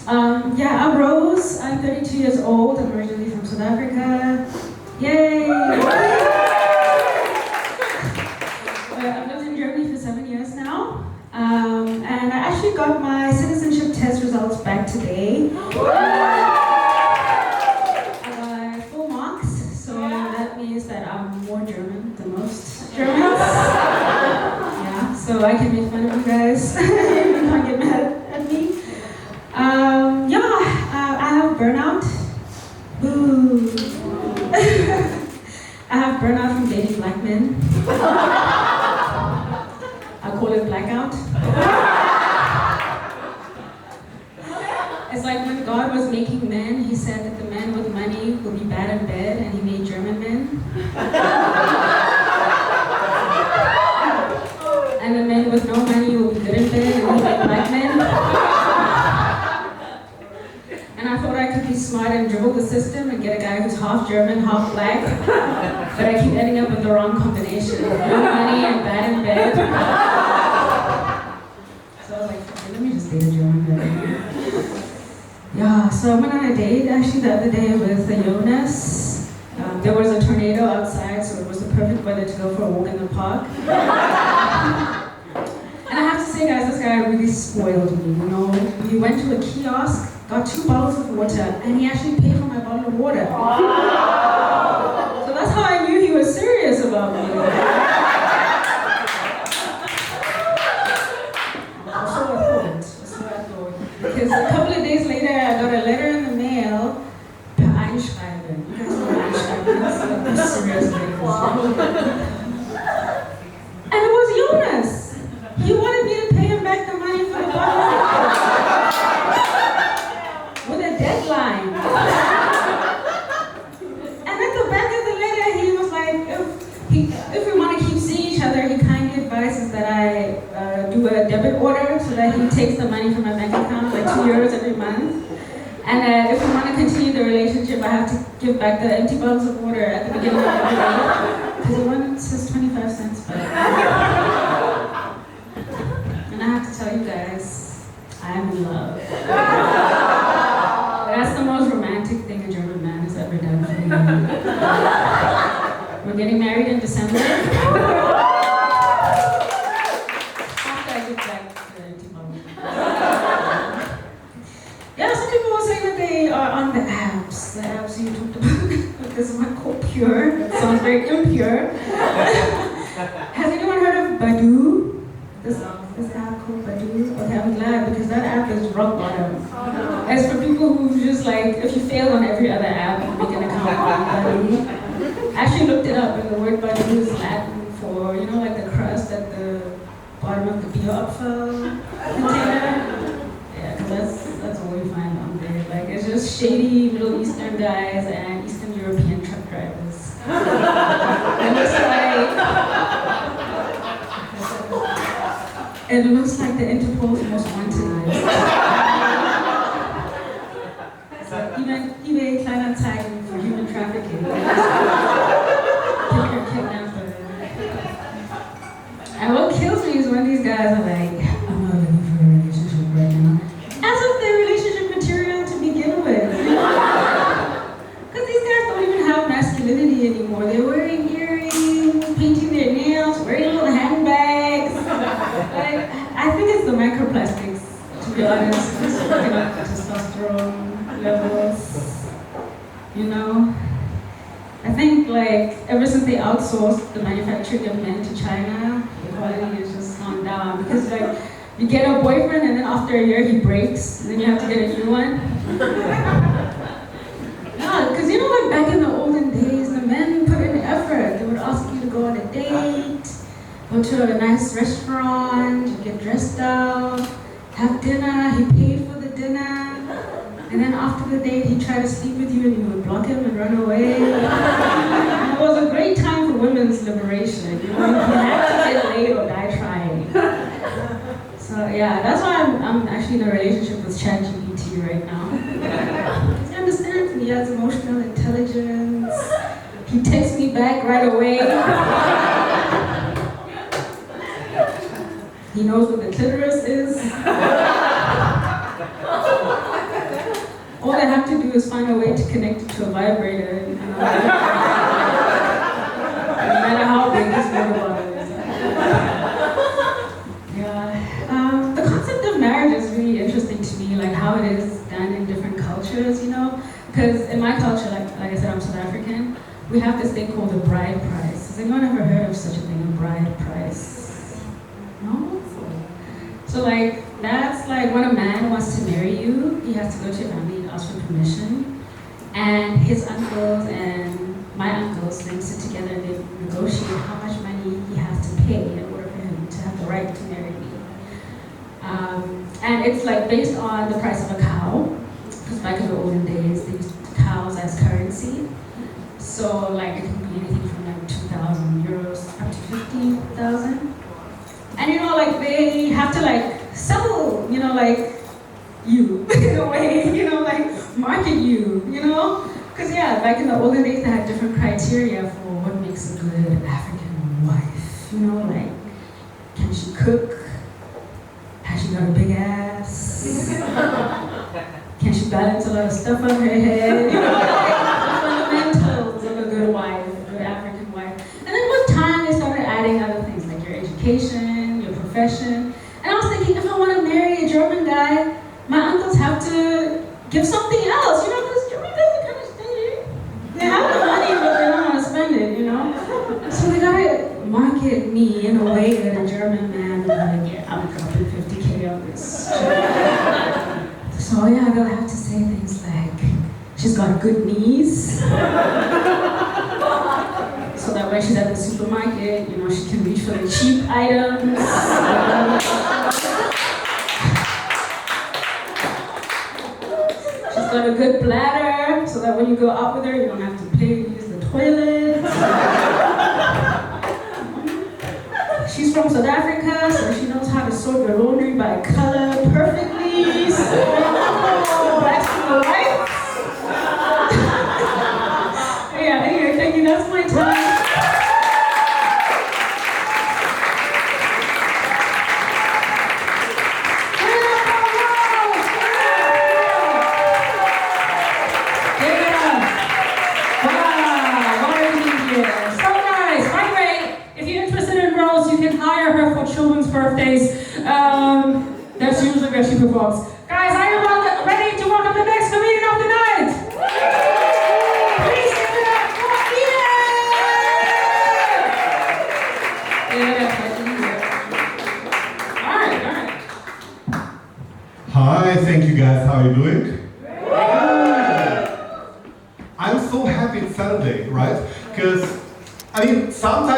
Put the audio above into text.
Yeah, I'm Rose. I'm 32 years old. I'm originally from South Africa. Yay! I've lived in Germany for 7 years now. And I actually got my citizenship test results back today. I got full marks, so that means that I'm more German than most Germans. Yeah, so I can make fun of you guys. You can't get mad at me. I have burnout. Boo. I have burnout from dating black men. I call it blackout. It's like when God was making men, he said that the men with money would be bad in bed, and he made German men. And the men with no money will be good in bed, and he made black men. And I thought I could be smart and dribble the system and get a guy who's half German, half black. But I keep ending up with the wrong combination. No money and bad in bed. So I was like, okay, let me just date a German guy. Yeah, so I went on a date actually the other day with Jonas. There was a tornado outside, so it was the perfect weather to go for a walk in the park. And I have to say, guys, this guy really spoiled me, you know. We went to a kiosk, got 2 bottles of water, and he actually paid for my bottle of water. So that's how I knew he was serious about me. So I thought. Because a couple of days later, I got a letter in the mail, per Einschreiben. You guys know Einschreiben, that's serious letters. And it was Jonas. He wanted me to pay him back the money for the bottle of water. With a deadline. And at the back of the letter, he was like, if we want to keep seeing each other, he kindly advises that I do a debit order so that he takes the money from my bank account, like €2 every month. And if we want to continue the relationship, I have to give back the empty bottles of water at the beginning of every day. Because the one says 25 cents back. And I have to tell you guys, I'm in love. That's the most romantic thing a German man has ever done for me. We're getting married in December. After I get back to the empty bottle. Yeah, some people were saying that they are on the apps you talked about. This one called Pure. It sounds very impure. Has anyone heard of Badoo? This app called Badoo? Okay, I'm glad because that app is rock bottom. As for people who just like, if you fail on every other app, make an account on Badoo. I actually looked it up, and the word Badoo is Latin for, you know, like the crust at the bottom of the Bioabfall container. Yeah, because that's what we find on there. Like, it's just shady Middle Eastern guys and Eastern European truck drivers. It looks like the Interpol's most wanted list. So even eBay Kleinanzeigen for human trafficking. Kidnapper. And what kills me is when these guys are like, I'm not looking for a relationship right now. As if they're relationship material to begin with. Because these guys don't even have masculinity anymore. They're wearing earrings, painting their nails, wearing little handbags. Like, I think it's the microplastics, to be honest. It's fucking up the testosterone levels, you know? I think, like, ever since they outsourced the manufacturing of men to China, the quality has just gone down. Because, like, you get a boyfriend and then after a year he breaks, and then you have to get a new one. Yeah, because, you know, like, back in the olden days, the men put in effort. They would ask you to go on a date, go to a nice restaurant, get dressed up, have dinner, he paid for the dinner, and then after the date he tried to sleep with you and you would block him and run away. And it was a great time for women's liberation, you know, you had to get laid or die trying. So yeah, that's why I'm actually in a relationship with ChatGPT right now. He understands me, he has emotional intelligence, he texts me back right away. He knows what the clitoris is. all they have to do is find a way to connect it to a vibrator. No matter how big this water bottle is. Yeah. The concept of marriage is really interesting to me, like how it is done in different cultures, you know? Because in my culture, like I said, I'm South African, we have this thing called the bride price. Has anyone ever heard of such a thing, a bride price? No? So like, that's like when a man wants to marry you, he has to go to your family and ask for permission. And his uncles and my uncles then sit together and they negotiate how much money he has to pay in order for him to have the right to marry me. And it's like based on the price of a cow, because back in the olden days, they used cows as currency. So like it can be anything from like 2,000 euros up to 15,000. And you know, like they have to like sell, you know, like you in a way, you know, like market you, you know? Because yeah, back in the olden days, they had different criteria for what makes a good African wife. You know, like, can she cook? Has she got a big ass? Can she balance a lot of stuff on her head? You know, like the fundamentals of a good wife, a good African wife. And then with time, they started adding other things like your education, your profession. And I was thinking, if I want to marry a German guy, my uncles have to give something else, you know, because German guys are kind of stingy. They have the money, but they don't want to spend it, you know? So they gotta market me in a way that a German man is like, yeah, I'm dropping 50K on this. So yeah, I gotta have to say things like, she's got good knees. So that when she's at the supermarket, you know, she can reach for the cheap items. She's got a good bladder, so that when you go out with her, you don't have to pay to use the toilet. She's from South Africa, so she knows how to sort the laundry by color perfectly. So blacks to the whites. Yeah, anyway, thank you. That's my time. Birthdays. That's usually where she performs. Guys, are you ready to welcome the next comedian of the night? Please give it up for Ian! Alright. Hi, thank you guys. How are you doing? I'm so happy it's Saturday, right? Because, I mean, sometimes